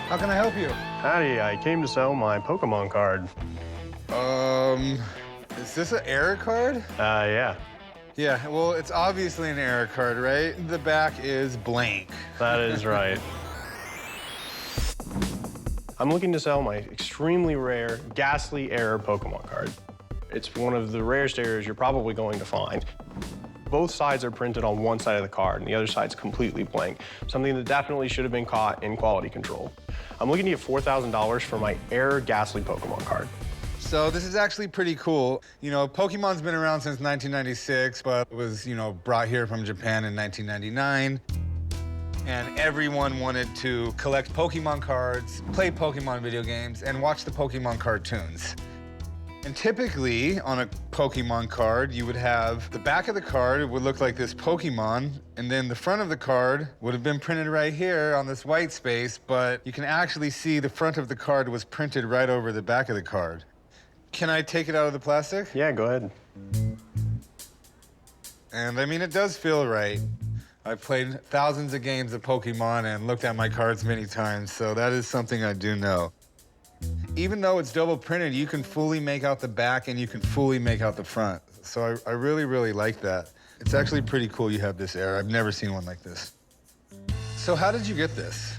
How can I help you? Howdy, I came to sell my Pokemon card. Is this an error card? Yeah, Yeah, well, it's obviously an error card, right? The back is blank. that is right. I'm looking to sell my extremely rare Ghastly Error Pokemon card. It's one of the rarest errors you're probably going to find. Both sides are printed on one side of the card, and the other side's completely blank, something that definitely should have been caught in quality control. I'm looking to get $4,000 for my Error Ghastly Pokemon card. So this is actually pretty cool. You know, Pokemon's been around since 1996, but it was, brought here from Japan in 1999. And everyone wanted to collect Pokemon cards, play Pokemon video games, and watch the Pokemon cartoons. And typically, on a Pokemon card, you would have the back of the card would look like this Pokemon, and then the front of the card would have been printed right here on this white space, but you can actually see the front of the card was printed right over the back of the card. Can I take it out of the plastic? Yeah, go ahead. And I mean, it does feel right. I've played thousands of games of Pokemon and looked at my cards many times, so that is something I do know. Even though it's double printed, you can fully make out the back and you can fully make out the front. So I really, really like that. It's actually pretty cool you have this error. I've never seen one like this. So how did you get this?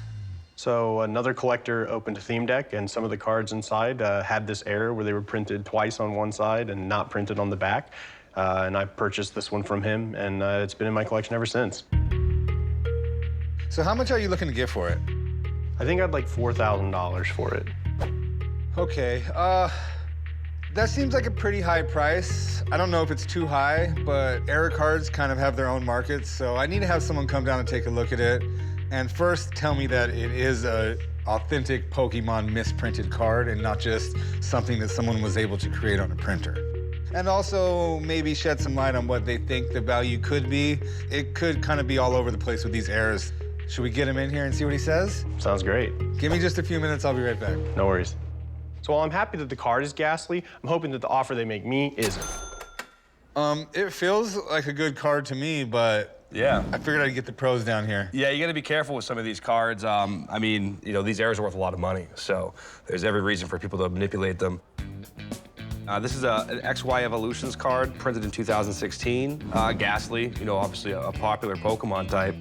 So another collector opened a theme deck, and some of the cards inside had this error where they were printed twice on one side and not printed on the back. And I purchased this one from him, and it's been in my collection ever since. So how much are you looking to get for it? I think I'd like $4,000 for it. Okay, that seems like a pretty high price. I don't know if it's too high, but error cards kind of have their own markets, so I need to have someone come down and take a look at it. And first, tell me that it is a authentic Pokemon misprinted card and not just something that someone was able to create on a printer. And also maybe shed some light on what they think the value could be. It could kind of be all over the place with these errors. Should we get him in here and see what he says? Sounds great. Give me just a few minutes, I'll be right back. No worries. So while I'm happy that the card is ghastly, I'm hoping that the offer they make me isn't. It feels like a good card to me, but yeah, I figured I'd get the pros down here. Yeah, you got to be careful with some of these cards. I mean, these errors are worth a lot of money, so there's every reason for people to manipulate them. This is an XY Evolutions card printed in 2016. Ghastly, obviously a popular Pokemon type.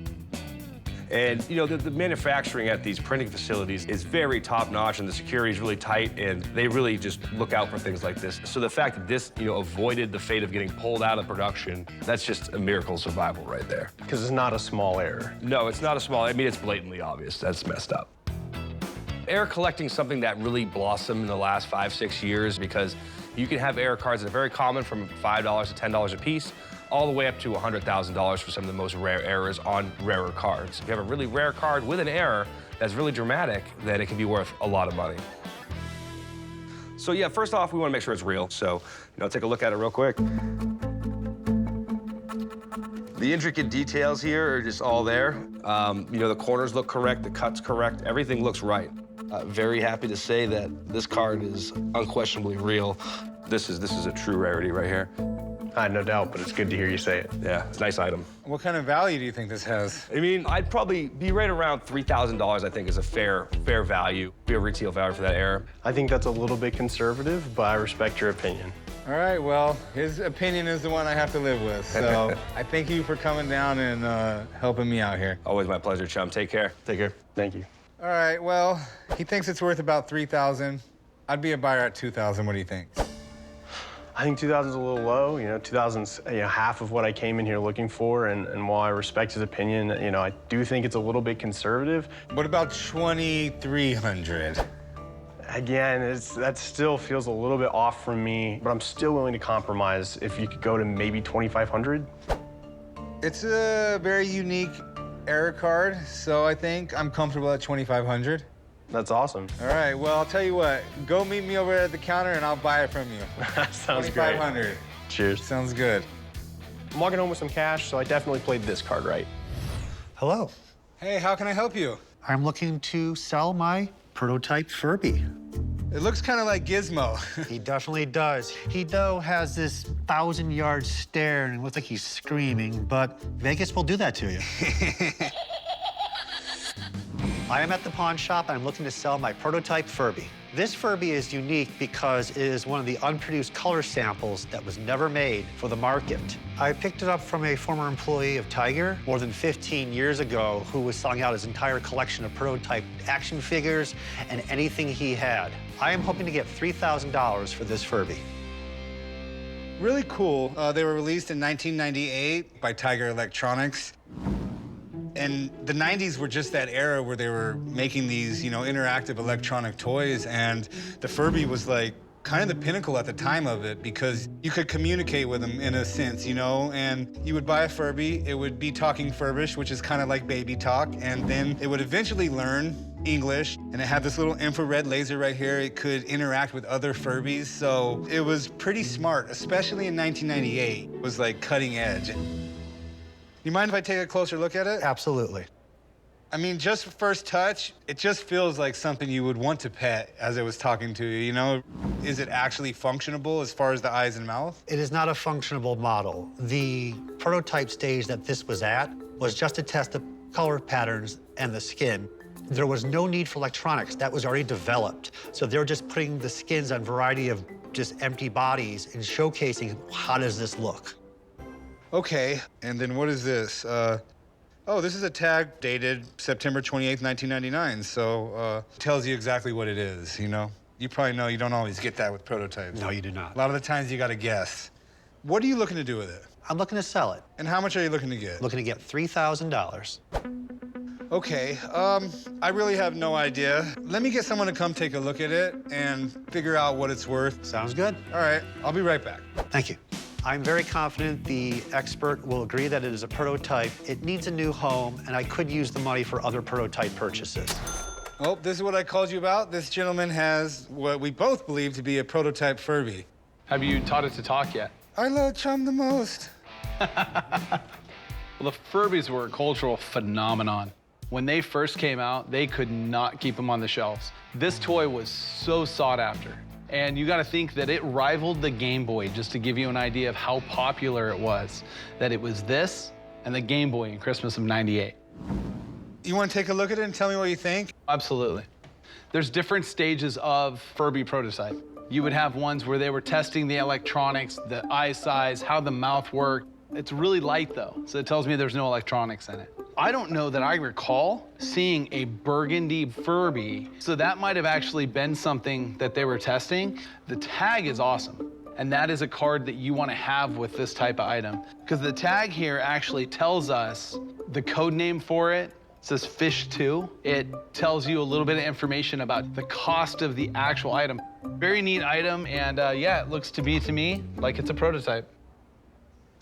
And, the manufacturing at these printing facilities is very top-notch, and the security is really tight, and they really just look out for things like this. So the fact that this, avoided the fate of getting pulled out of production, that's just a miracle of survival right there. Because it's not a small error. No, it's not a small, it's blatantly obvious. That's messed up. Error collecting is something that really blossomed in the last 5-6 years because you can have error cards that are very common from $5 to $10 a piece, all the way up to $100,000 for some of the most rare errors on rarer cards. If you have a really rare card with an error that's really dramatic, then it can be worth a lot of money. So yeah, first off, we want to make sure it's real. So, take a look at it real quick. The intricate details here are just all there. The corners look correct, the cut's correct, everything looks right. Very happy to say that this card is unquestionably real. This is a true rarity right here. I had no doubt, but it's good to hear you say it. Yeah, it's a nice item. What kind of value do you think this has? I'd probably be right around $3,000, I think, is a fair value, be a retail value for that error. I think that's a little bit conservative, but I respect your opinion. All right, well, his opinion is the one I have to live with, so I thank you for coming down and helping me out here. Always my pleasure, chum. Take care. Take care. Thank you. All right, well, he thinks it's worth about $3,000. I'd be a buyer at $2,000. What do you think? I think 2,000's a little low. 2,000's half of what I came in here looking for, and while I respect his opinion, I do think it's a little bit conservative. What about 2,300? Again, that still feels a little bit off from me, but I'm still willing to compromise if you could go to maybe 2,500. It's a very unique error card, so I think I'm comfortable at 2,500. That's awesome. All right, well, I'll tell you what. Go meet me over at the counter, and I'll buy it from you. That sounds great. 2,500. Cheers. Sounds good. I'm walking home with some cash, so I definitely played this card right. Hello. Hey, how can I help you? I'm looking to sell my prototype Furby. It looks kind of like Gizmo. He definitely does. He, though, has this 1,000-yard stare and looks like he's screaming, but Vegas will do that to you. I am at the pawn shop and I'm looking to sell my prototype Furby. This Furby is unique because it is one of the unproduced color samples that was never made for the market. I picked it up from a former employee of Tiger more than 15 years ago who was selling out his entire collection of prototype action figures and anything he had. I am hoping to get $3,000 for this Furby. Really cool. They were released in 1998 by Tiger Electronics. And the 90s were just that era where they were making these, interactive electronic toys, and the Furby was like kind of the pinnacle at the time of it because you could communicate with them in a sense, and you would buy a Furby, it would be talking Furbish, which is kind of like baby talk, and then it would eventually learn English, and it had this little infrared laser right here. It could interact with other Furbies, so it was pretty smart, especially in 1998. It was like cutting edge. You mind if I take a closer look at it? Absolutely. I mean, just first touch, it just feels like something you would want to pet as I was talking to you, Is it actually functionable as far as the eyes and mouth? It is not a functionable model. The prototype stage that this was at was just to test the color patterns and the skin. There was no need for electronics. That was already developed. So they're just putting the skins on a variety of just empty bodies and showcasing how does this look. Okay, and then what is this? Oh, this is a tag dated September 28th, 1999, so tells you exactly what it is, You probably know you don't always get that with prototypes. No, you do not. A lot of the times you gotta guess. What are you looking to do with it? I'm looking to sell it. And how much are you looking to get? Looking to get $3,000. Okay, I really have no idea. Let me get someone to come take a look at it and figure out what it's worth. Sounds good. All right, I'll be right back. Thank you. I'm very confident the expert will agree that it is a prototype. It needs a new home, and I could use the money for other prototype purchases. Oh, this is what I called you about. This gentleman has what we both believe to be a prototype Furby. Have you taught it to talk yet? I love Chum the most. Well, the Furbies were a cultural phenomenon. When they first came out, they could not keep them on the shelves. This toy was so sought after. And you got to think that it rivaled the Game Boy, just to give you an idea of how popular it was. That it was this and the Game Boy in Christmas of '98. You want to take a look at it and tell me what you think? Absolutely. There's different stages of Furby prototype. You would have ones where they were testing the electronics, the eye size, how the mouth worked. It's really light, though, so it tells me there's no electronics in it. I don't know that I recall seeing a burgundy Furby, so that might have actually been something that they were testing. The tag is awesome, and that is a card that you want to have with this type of item, because the tag here actually tells us the code name for it. It says Fish 2. It tells you a little bit of information about the cost of the actual item. Very neat item, and yeah, it looks to me like it's a prototype.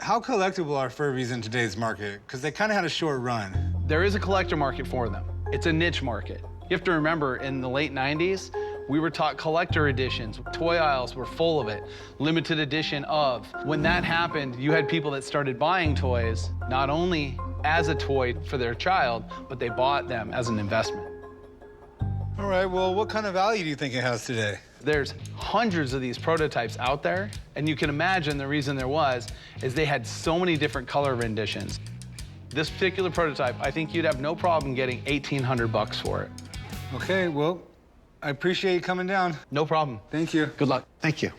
How collectible are Furbies in today's market? Because they kind of had a short run. There is a collector market for them. It's a niche market. You have to remember, in the late 90s, we were taught collector editions. Toy aisles were full of it. Limited edition of. When that happened, you had people that started buying toys, not only as a toy for their child, but they bought them as an investment. All right, well, what kind of value do you think it has today? There's hundreds of these prototypes out there, and you can imagine the reason there was is they had so many different color renditions. This particular prototype, I think you'd have no problem getting $1,800 for it. Okay, well, I appreciate you coming down. No problem. Thank you. Good luck. Thank you.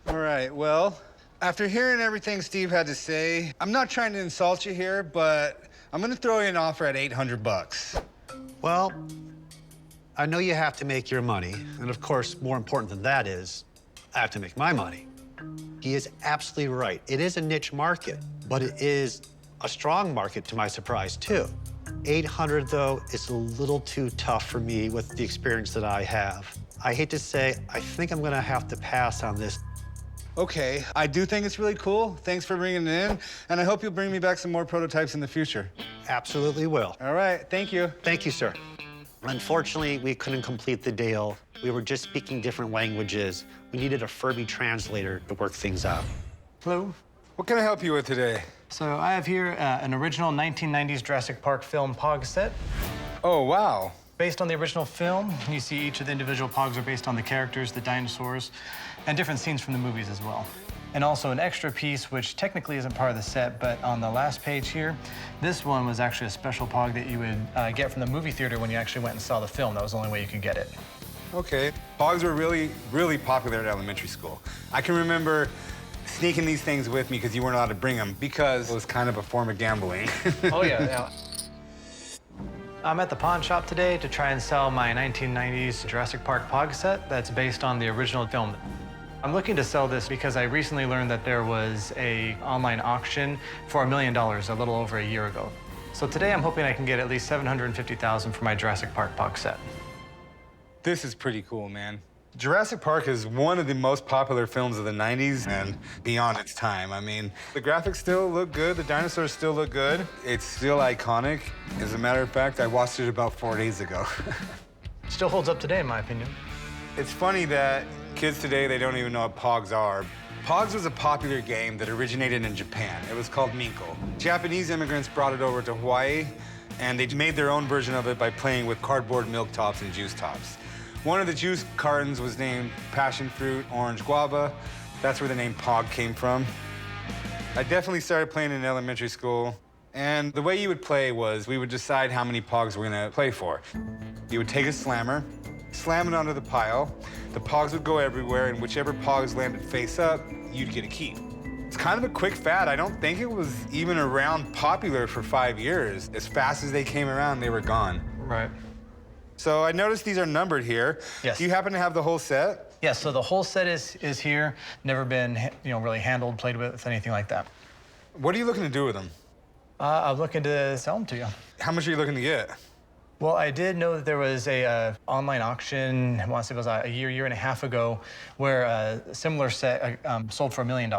All right, well, after hearing everything Steve had to say, I'm not trying to insult you here, but I'm gonna throw you an offer at $800. Well, I know you have to make your money, and of course, more important than that is, I have to make my money. He is absolutely right. It is a niche market, but it is a strong market to my surprise, too. 800, though, is a little too tough for me with the experience that I have. I hate to say, I think I'm gonna have to pass on this. Okay, I do think it's really cool. Thanks for bringing it in, and I hope you'll bring me back some more prototypes in the future. Absolutely will. All right, thank you. Thank you, sir. Unfortunately, we couldn't complete the deal. We were just speaking different languages. We needed a Furby translator to work things out. Hello. What can I help you with today? So I have here an original 1990s Jurassic Park film Pog set. Oh, wow. Based on the original film, you see each of the individual Pogs are based on the characters, the dinosaurs, and different scenes from the movies as well. And also an extra piece, which technically isn't part of the set, but on the last page here, this one was actually a special Pog that you would get from the movie theater when you actually went and saw the film. That was the only way you could get it. Okay. Pogs were really, really popular at elementary school. I can remember sneaking these things with me because you weren't allowed to bring them because it was kind of a form of gambling. Oh, yeah. I'm at the pawn shop today to try and sell my 1990s Jurassic Park Pog set that's based on the original film. I'm looking to sell this because I recently learned that there was an online auction for $1 million a little over a year ago. So today I'm hoping I can get at least $750,000 for my Jurassic Park Pog set. This is pretty cool, man. Jurassic Park is one of the most popular films of the 90s and beyond its time. I mean, the graphics still look good, the dinosaurs still look good. It's still iconic. As a matter of fact, I watched it about 4 days ago. Still holds up today, in my opinion. It's funny that kids today, they don't even know what Pogs are. Pogs was a popular game that originated in Japan. It was called Minko. Japanese immigrants brought it over to Hawaii, and they made their own version of it by playing with cardboard milk tops and juice tops. One of the juice cartons was named Passion Fruit Orange Guava. That's where the name Pog came from. I definitely started playing in elementary school, and the way you would play was we would decide how many Pogs we're gonna play for. You would take a slammer, slam it onto the pile. The Pogs would go everywhere, and whichever Pogs landed face up, you'd get a key. It's kind of a quick fad. I don't think it was even around popular for 5 years. As fast as they came around, they were gone. Right. So I noticed these are numbered here. Yes. Do you happen to have the whole set? Yeah, so the whole set is here. Never been, really handled, played with, anything like that. What are you looking to do with them? I'm looking to sell them to you. How much are you looking to get? Well, I did know that there was a online auction, I want to say it was a year and a half ago, where a similar set sold for $1 million.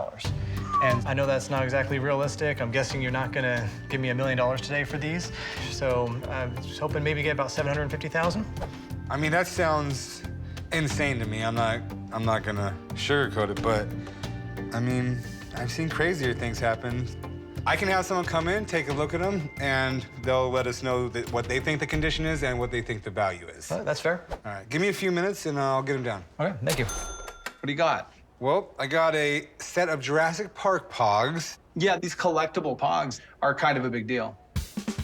And I know that's not exactly realistic. I'm guessing you're not gonna give me $1 million today for these. So I was hoping maybe get about 750,000. I mean, that sounds insane to me. I'm not gonna sugarcoat it, but I mean, I've seen crazier things happen. I can have someone come in, take a look at them, and they'll let us know what they think the condition is and what they think the value is. That's fair. All right, give me a few minutes and I'll get them down. Okay, thank you. What do you got? Well, I got a set of Jurassic Park Pogs. Yeah, these collectible Pogs are kind of a big deal.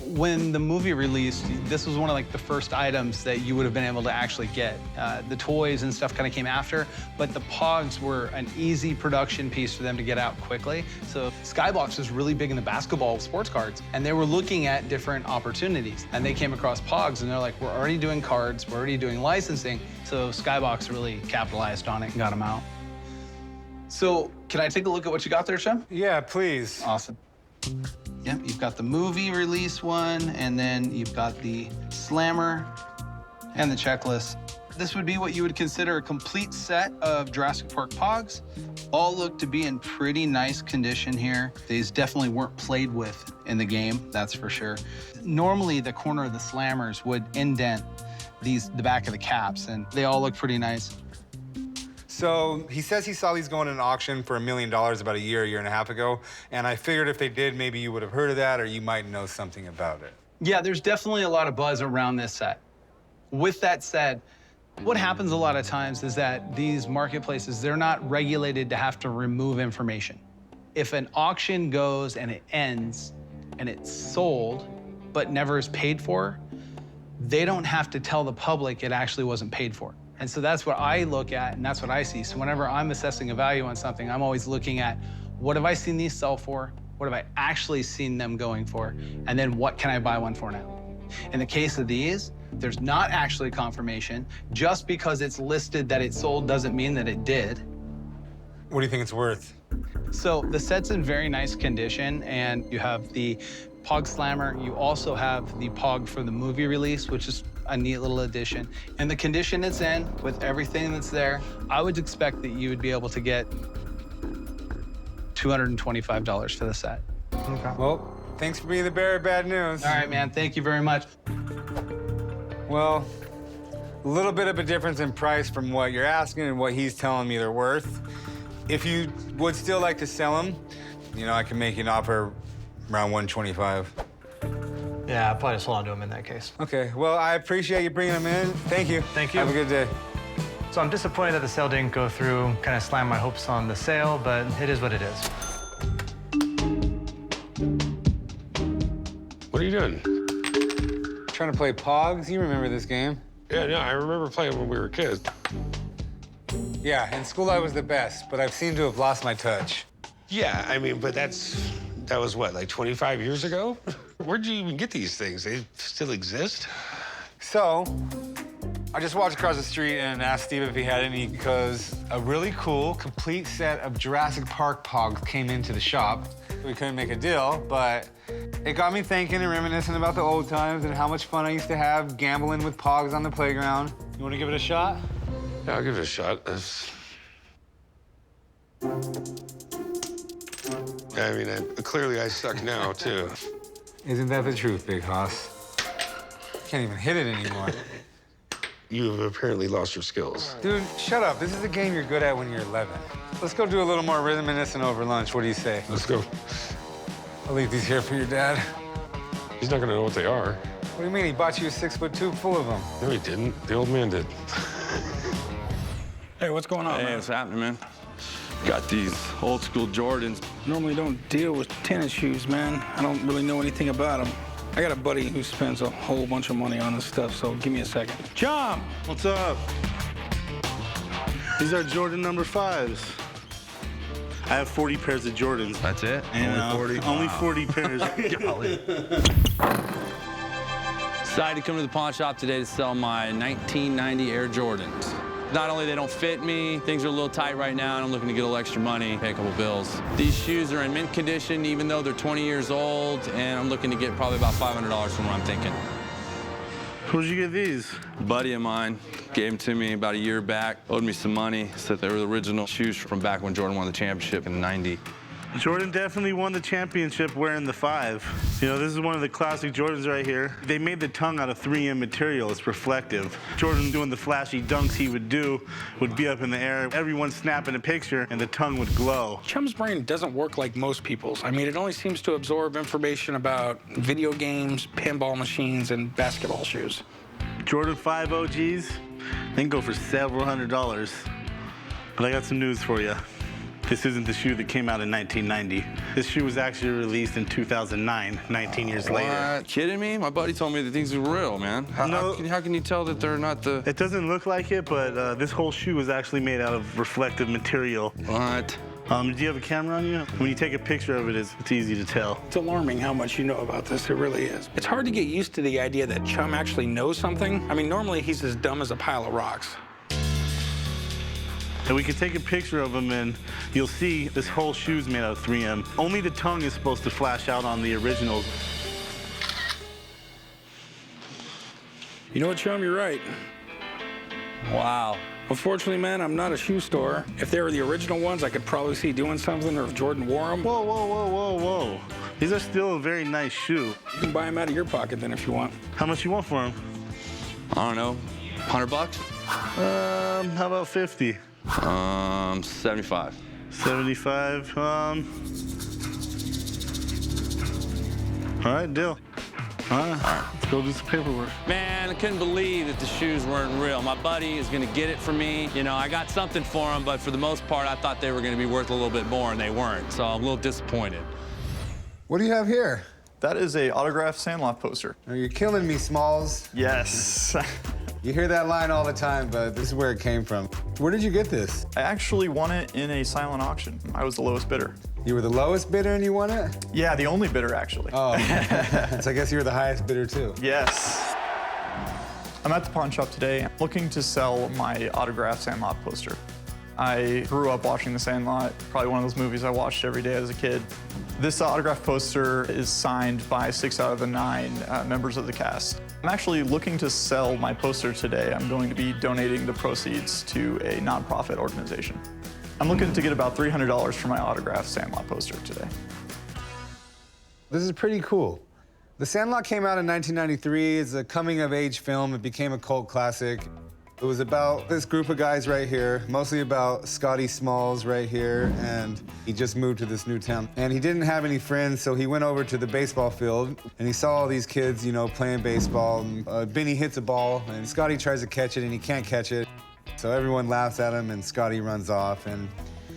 When the movie released, this was one of the first items that you would have been able to actually get. The toys and stuff kind of came after, but the Pogs were an easy production piece for them to get out quickly. So Skybox was really big in the basketball sports cards, and they were looking at different opportunities. And they came across Pogs, and they're like, we're already doing cards, we're already doing licensing. So Skybox really capitalized on it and got them out. So can I take a look at what you got there, Shem? Yeah, please. Awesome. Yep, you've got the movie release one, and then you've got the slammer and the checklist. This would be what you would consider a complete set of Jurassic Park Pogs. All look to be in pretty nice condition here. These definitely weren't played with in the game, that's for sure. Normally, the corner of the slammers would indent the back of the caps, and they all look pretty nice. So he says he saw these going in an auction for $1 million about a year and a half ago, and I figured if they did, maybe you would have heard of that or you might know something about it. Yeah, there's definitely a lot of buzz around this set. With that said, what happens a lot of times is that these marketplaces, they're not regulated to have to remove information. If an auction goes and it ends and it's sold but never is paid for, they don't have to tell the public it actually wasn't paid for. And so that's what I look at, and that's what I see. So whenever I'm assessing a value on something, I'm always looking at what have I seen these sell for? What have I actually seen them going for? And then what can I buy one for now? In the case of these, there's not actually confirmation. Just because it's listed that it sold doesn't mean that it did. What do you think it's worth? So the set's in very nice condition, and you have the Pog Slammer. You also have the Pog for the movie release, which is a neat little addition. And the condition it's in, with everything that's there, I would expect that you would be able to get $225 for the set. Okay. Well, thanks for being the bearer of bad news. All right, man, thank you very much. Well, a little bit of a difference in price from what you're asking and what he's telling me they're worth. If you would still like to sell them, I can make you an offer around $125. Yeah, I'll probably just hold on to them in that case. Okay, well, I appreciate you bringing them in. Thank you. Thank you. Have a good day. So I'm disappointed that the sale didn't go through, kind of slammed my hopes on the sale, but it is what it is. What are you doing? Trying to play Pogs? You remember this game? Yeah, no, I remember playing when we were kids. Yeah, in school I was the best, but I've seemed to have lost my touch. Yeah, I mean, but that was what, like 25 years ago? Where'd you even get these things? They still exist? So, I just walked across the street and asked Steve if he had any because a really cool, complete set of Jurassic Park Pogs came into the shop. We couldn't make a deal, but it got me thinking and reminiscing about the old times and how much fun I used to have gambling with Pogs on the playground. You want to give it a shot? Yeah, I'll give it a shot. I mean, clearly I suck now, too. Isn't that the truth, Big Hoss? Can't even hit it anymore. You have apparently lost your skills. Dude, shut up. This is a game you're good at when you're 11. Let's go do a little more reminiscing over lunch. What do you say? Let's go. I'll leave these here for your dad. He's not gonna know what they are. What do you mean? He bought you a 6-foot tube full of them. No, he didn't. The old man did. Hey, what's going on, Hey, man? what's happening, man? Got these old school Jordans. Normally don't deal with tennis shoes, man. I don't really know anything about them. I got a buddy who spends a whole bunch of money on this stuff, so give me a second. Chum! What's up? These are Jordan number 5s. I have 40 pairs of Jordans. That's it? And, only 40 pairs. Decided to come to the pawn shop today to sell my 1990 Air Jordans. Not only they don't fit me, things are a little tight right now, and I'm looking to get a little extra money, pay a couple bills. These shoes are in mint condition, even though they're 20 years old, and I'm looking to get probably about $500 from what I'm thinking. Where'd you get these? A buddy of mine gave them to me about a year back, owed me some money, said they were the original shoes from back when Jordan won the championship in '90. Jordan definitely won the championship wearing the 5. You know, this is one of the classic Jordans right here. They made the tongue out of 3M material. It's reflective. Jordan doing the flashy dunks he would do would be up in the air. Everyone snapping a picture, and the tongue would glow. Chum's brain doesn't work like most people's. I mean, it only seems to absorb information about video games, pinball machines, and basketball shoes. Jordan 5 OGs, they can go for several $100s. But I got some news for you. This isn't the shoe that came out in 1990. This shoe was actually released in 2009, 19 years later. Kidding me? My buddy told me that things are real, man. How can you tell that they're not the... It doesn't look like it, but this whole shoe was actually made out of reflective material. What? Do you have a camera on you? When you take a picture of it, it's easy to tell. It's alarming how much you know about this. It really is. It's hard to get used to the idea that Chum actually knows something. I mean, normally he's as dumb as a pile of rocks. And we can take a picture of him, and you'll see this whole shoe's made out of 3M. Only the tongue is supposed to flash out on the originals. You know what, Chum? You're right. Wow. Unfortunately, man, I'm not a shoe store. If they were the original ones, I could probably see doing something, or if Jordan wore them. Whoa, whoa, whoa, whoa, whoa. These are still a very nice shoe. You can buy them out of your pocket then if you want. How much you want for them? I don't know, $100? How about 50? 75. 75, All right, deal. All right, let's go do some paperwork. Man, I couldn't believe that the shoes weren't real. My buddy is gonna get it for me. You know, I got something for him, but for the most part, I thought they were gonna be worth a little bit more, and they weren't. So I'm a little disappointed. What do you have here? That is a autographed Sandlot poster. Are you killing me, Smalls? Yes. You hear that line all the time, but this is where it came from. Where did you get this? I actually won it in a silent auction. I was the lowest bidder. You were the lowest bidder and you won it? Yeah, the only bidder, actually. Oh, so I guess you were the highest bidder, too. Yes. I'm at the pawn shop today looking to sell my autographed Sandlot poster. I grew up watching The Sandlot, probably one of those movies I watched every day as a kid. This autographed poster is signed by 6 out of the 9 members of the cast. I'm actually looking to sell my poster today. I'm going to be donating the proceeds to a nonprofit organization. I'm looking to get about $300 for my autographed Sandlot poster today. This is pretty cool. The Sandlot came out in 1993. It's a coming-of-age film. It became a cult classic. It was about this group of guys right here, mostly about Scotty Smalls right here, and he just moved to this new town. And he didn't have any friends, so he went over to the baseball field, and he saw all these kids, you know, playing baseball. And, Benny hits a ball, and Scotty tries to catch it, and he can't catch it. So everyone laughs at him and Scotty runs off. And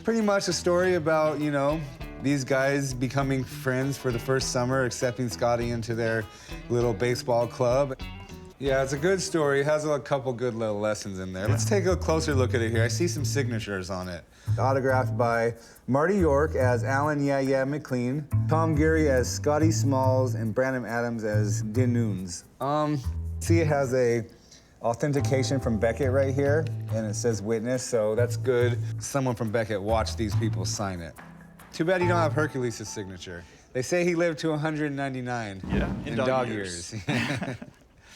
pretty much a story about, you know, these guys becoming friends for the first summer, accepting Scotty into their little baseball club. Yeah, it's a good story. It has a couple good little lessons in there. Let's take a closer look at it here. I see some signatures on it. Autographed by Marty York as Alan Yeah McLean, Tom Geary as Scotty Smalls, and Brandon Adams as Dinoons. See, it has a authentication from Beckett right here, and it says witness, so that's good. Someone from Beckett watched these people sign it. Too bad you don't have Hercules' signature. They say he lived to 199 in dog years.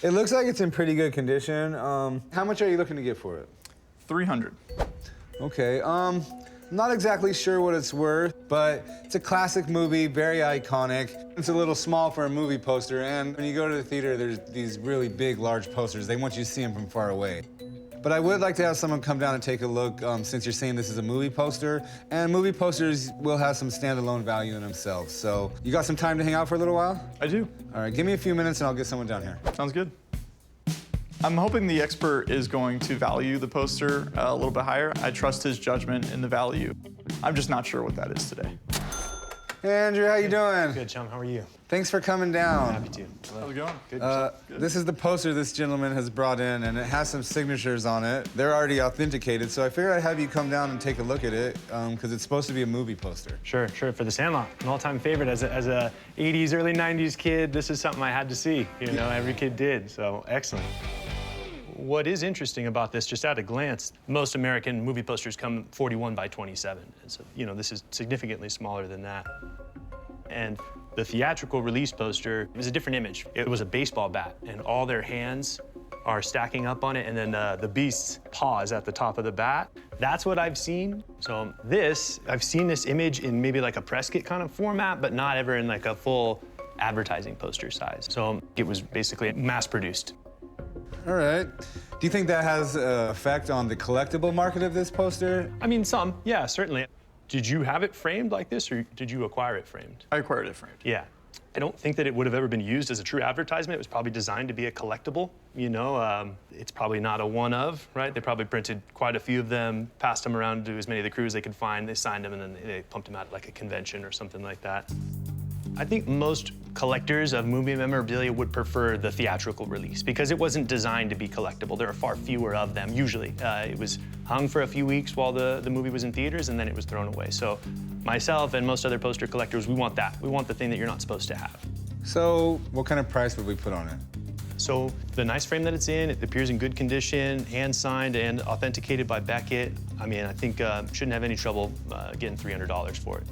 It looks like it's in pretty good condition. How much are you looking to get for it? $300. Okay, I'm not exactly sure what it's worth, but it's a classic movie, very iconic. It's a little small for a movie poster, and when you go to the theater, there's these really big, large posters. They want you to see them from far away. But I would like to have someone come down and take a look, since you're saying this is a movie poster, and movie posters will have some standalone value in themselves. So, you got some time to hang out for a little while? I do. All right, give me a few minutes and I'll get someone down here. Sounds good. I'm hoping the expert is going to value the poster a little bit higher. I trust his judgment in the value. I'm just not sure what that is today. Hey, Andrew, how you doing? Good, Chum. How are you? Thanks for coming down. Happy to. How's it going? Good. This is the poster this gentleman has brought in, and it has some signatures on it. They're already authenticated, so I figured I'd have you come down and take a look at it, because it's supposed to be a movie poster. Sure. For the Sandlot, an all-time favorite. As a 80s, early 90s kid, this is something I had to see. You know, every kid did, so excellent. What is interesting about this, just at a glance, most American movie posters come 41 by 27. So, you know, this is significantly smaller than that. And the theatrical release poster is a different image. It was a baseball bat, and all their hands are stacking up on it, and then the beast's paw is at the top of the bat. That's what I've seen. So I've seen this image in maybe like a press kit kind of format, but not ever in like a full advertising poster size. So it was basically mass-produced. All right. Do you think that has an effect on the collectible market of this poster? I mean, some, yeah, certainly. Did you have it framed like this, or did you acquire it framed? I acquired it framed. Yeah. I don't think that it would have ever been used as a true advertisement. It was probably designed to be a collectible, you know. It's probably not a one of, right? They probably printed quite a few of them, passed them around to as many of the crews they could find. They signed them, and then they pumped them out at like a convention or something like that. I think most collectors of movie memorabilia would prefer the theatrical release because it wasn't designed to be collectible. There are far fewer of them, usually. It was hung for a few weeks while the movie was in theaters, and then it was thrown away. So myself and most other poster collectors, we want that. We want the thing that you're not supposed to have. So what kind of price would we put on it? So the nice frame that it's in, it appears in good condition, hand-signed and authenticated by Beckett. I mean, I think shouldn't have any trouble getting $300 for it.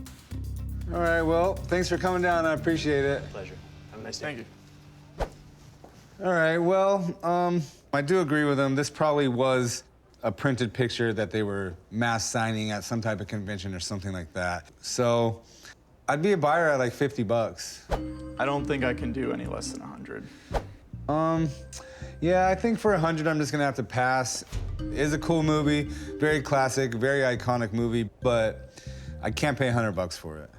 All right, well, thanks for coming down. I appreciate it. Pleasure. Have a nice day. Thank you. All right, well, I do agree with him. This probably was a printed picture that they were mass signing at some type of convention or something like that. So I'd be a buyer at like 50 bucks. I don't think I can do any less than 100. Yeah, I think for 100, I'm just gonna have to pass. It is a cool movie, very classic, very iconic movie, but I can't pay 100 bucks for it.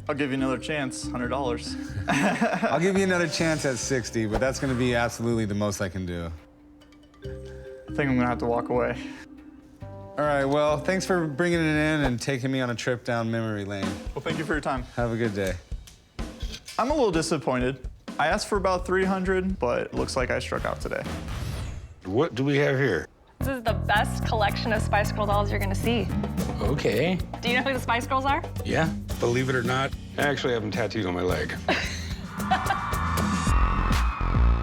I'll give you another chance, $100. I'll give you another chance at 60, but that's gonna be absolutely the most I can do. I think I'm gonna have to walk away. All right, well, thanks for bringing it in and taking me on a trip down memory lane. Well, thank you for your time. Have a good day. I'm a little disappointed. I asked for about 300, but it looks like I struck out today. What do we have here? This is the best collection of Spice Girl dolls you're gonna see. Okay. Do you know who the Spice Girls are? Yeah. Believe it or not, I actually have them tattooed on my leg.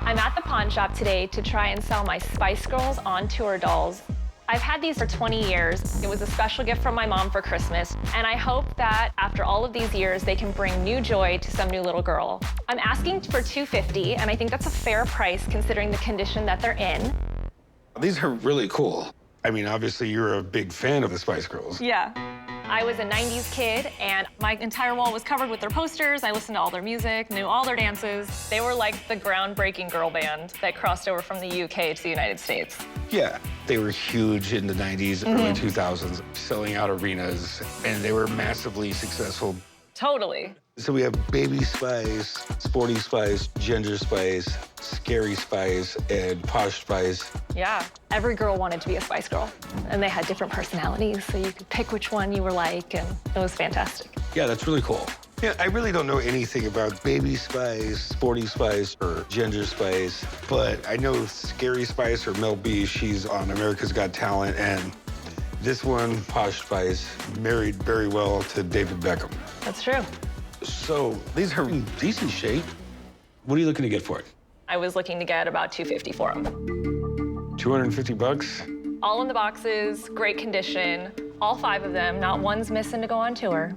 I'm at the pawn shop today to try and sell my Spice Girls on tour dolls. I've had these for 20 years. It was a special gift from my mom for Christmas, and I hope that after all of these years, they can bring new joy to some new little girl. I'm asking for $250, and I think that's a fair price considering the condition that they're in. These are really cool. I mean, obviously, you're a big fan of the Spice Girls. Yeah. I was a 90s kid, and my entire wall was covered with their posters. I listened to all their music, knew all their dances. They were like the groundbreaking girl band that crossed over from the UK to the United States. Yeah, they were huge in the 90s, early 2000s, selling out arenas, and they were massively successful. Totally. So we have Baby Spice, Sporty Spice, Ginger Spice, Scary Spice, and Posh Spice. Yeah, every girl wanted to be a Spice Girl, and they had different personalities, so you could pick which one you were like, and it was fantastic. Yeah, that's really cool. Yeah, I really don't know anything about Baby Spice, Sporty Spice, or Ginger Spice, but I know Scary Spice or Mel B, she's on America's Got Talent, and this one, Posh Spice, married very well to David Beckham. That's true. So these are in decent shape. What are you looking to get for it? I was looking to get about $250 for them. $250? All in the boxes, great condition, all 5 of them, not one's missing to go on tour.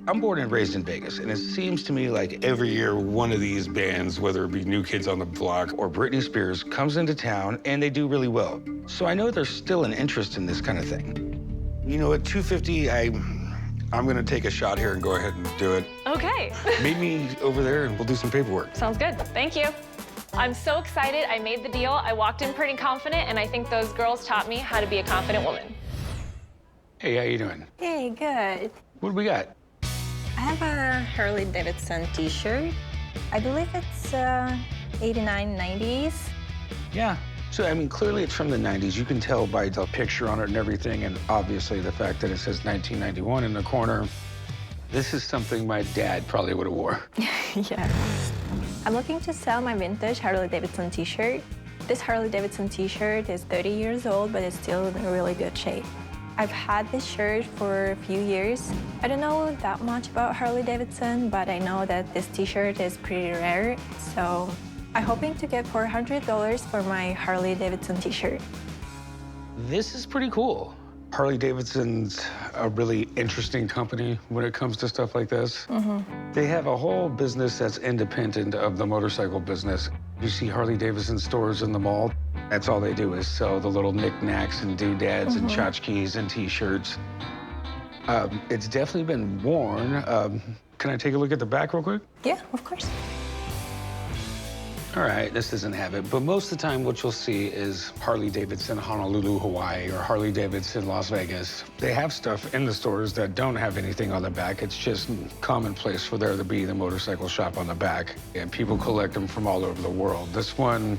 I'm born and raised in Vegas, and it seems to me like every year one of these bands, whether it be New Kids on the Block or Britney Spears, comes into town and they do really well. So I know there's still an interest in this kind of thing. You know, at $250, I'm gonna take a shot here and go ahead and do it. Okay. Meet me over there and we'll do some paperwork. Sounds good. Thank you. I'm so excited. I made the deal. I walked in pretty confident, and I think those girls taught me how to be a confident woman. Hey, how you doing? Hey, good. What do we got? I have a Harley Davidson T-shirt. I believe it's 89, 90s. Yeah. So, I mean, clearly it's from the 90s. You can tell by the picture on it and everything, and obviously the fact that it says 1991 in the corner. This is something my dad probably would have wore. Yeah. I'm looking to sell my vintage Harley Davidson T-shirt. This Harley Davidson T-shirt is 30 years old, but it's still in really good shape. I've had this shirt for a few years. I don't know that much about Harley Davidson, but I know that this T-shirt is pretty rare, so I'm hoping to get $400 for my Harley Davidson T-shirt. This is pretty cool. Harley Davidson's a really interesting company when it comes to stuff like this. They have a whole business that's independent of the motorcycle business. You see Harley Davidson stores in the mall. That's all they do is sell the little knickknacks and doodads and tchotchkes and T-shirts. It's definitely been worn. Can I take a look at the back real quick? Yeah, of course. All right, this doesn't have it, but most of the time what you'll see is Harley Davidson Honolulu, Hawaii, or Harley Davidson Las Vegas. They have stuff in the stores that don't have anything on the back. It's just commonplace for there to be the motorcycle shop on the back, and people collect them from all over the world. This one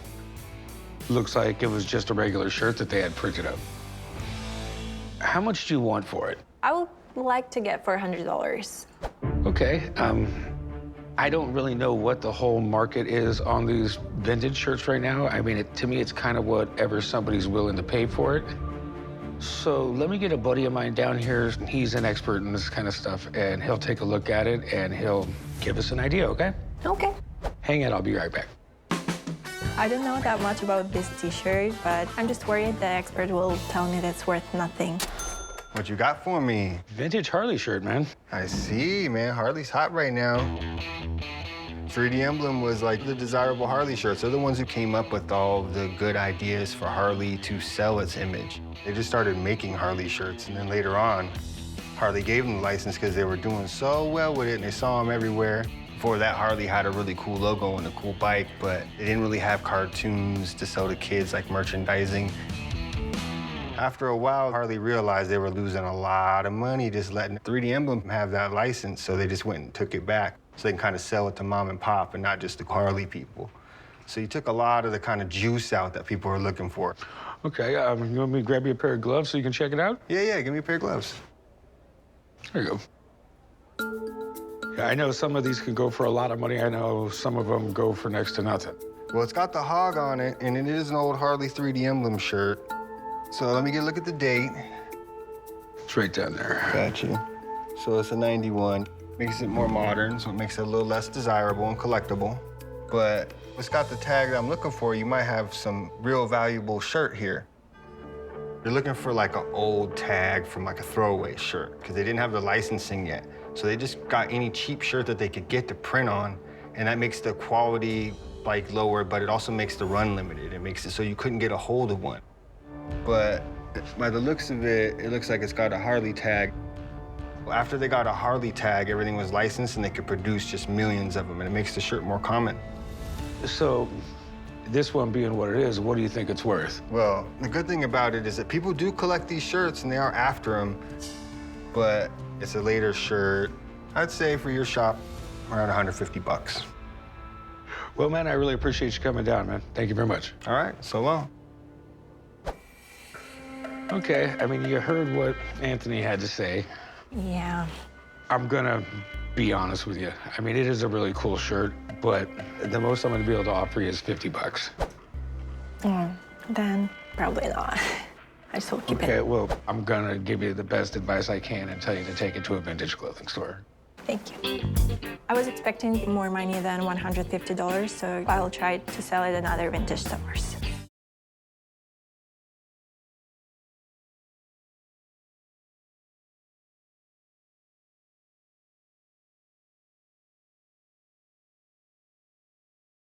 looks like it was just a regular shirt that they had printed up. How much do you want for it? I would like to get $400. Okay, I don't really know what the whole market is on these vintage shirts right now. I mean, to me, it's kind of whatever somebody's willing to pay for it. So let me get a buddy of mine down here. He's an expert in this kind of stuff, and he'll take a look at it, and he'll give us an idea, okay? Okay. Hang it, I'll be right back. I don't know that much about this T-shirt, but I'm just worried the expert will tell me that's worth nothing. What you got for me? Vintage Harley shirt, man. I see, man. Harley's hot right now. 3D Emblem was like the desirable Harley shirts. They're the ones who came up with all the good ideas for Harley to sell its image. They just started making Harley shirts, and then later on, Harley gave them the license because they were doing so well with it, and they saw them everywhere. Before that, Harley had a really cool logo and a cool bike, but they didn't really have cartoons to sell to kids like merchandising. After a while, Harley realized they were losing a lot of money just letting 3D Emblem have that license, so they just went and took it back so they can kind of sell it to mom and pop and not just the Harley people. So you took a lot of the kind of juice out that people were looking for. Okay, you want me to grab you a pair of gloves so you can check it out? Yeah, give me a pair of gloves. There you go. Yeah, I know some of these can go for a lot of money. I know some of them go for next to nothing. Well, it's got the hog on it, and it is an old Harley 3D Emblem shirt. So let me get a look at the date. It's right down there. Gotcha. So it's a 91. Makes it more modern, so it makes it a little less desirable and collectible. But it's got the tag that I'm looking for. You might have some real valuable shirt here. You're looking for like an old tag from like a throwaway shirt because they didn't have the licensing yet. So they just got any cheap shirt that they could get to print on, and that makes the quality like lower, but it also makes the run limited. It makes it so you couldn't get a hold of one. But by the looks of it, it looks like it's got a Harley tag. After they got a Harley tag, everything was licensed and they could produce just millions of them, and it makes the shirt more common. So, this one being what it is, what do you think it's worth? Well, the good thing about it is that people do collect these shirts and they are after them, but it's a later shirt. I'd say for your shop, We're at 150 bucks. Well, man, I really appreciate you coming down, man. Thank you very much. All right, so long. Okay, I mean, you heard what Anthony had to say. Yeah. I'm gonna be honest with you. I mean, it is a really cool shirt, but the most I'm gonna be able to offer you is 50 bucks. Then probably not. I just will keep Okay, it. well, I'm gonna give you the best advice I can and tell you to take it to a vintage clothing store. Thank you. I was expecting more money than $150, so I'll try to sell it in other vintage stores.